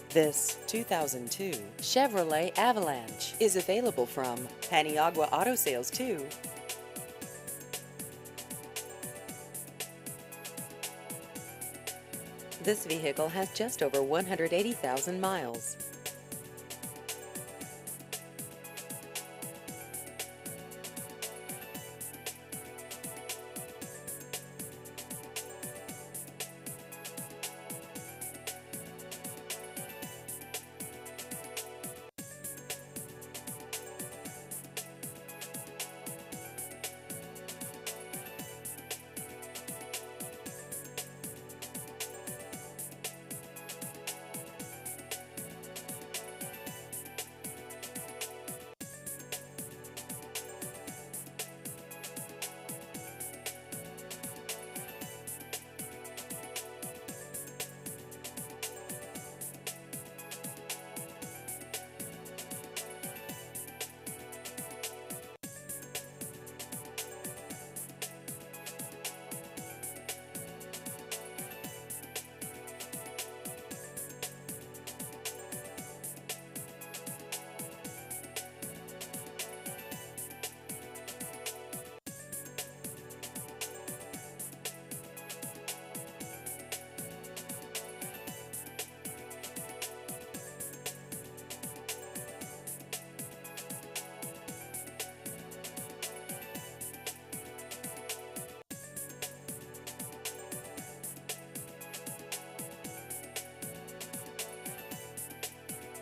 This 2002 Chevrolet Avalanche is available from Paniagua Auto Sales too. This vehicle has just over 180,000 miles.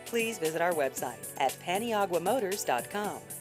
Please visit our website at paniaguamotors.com.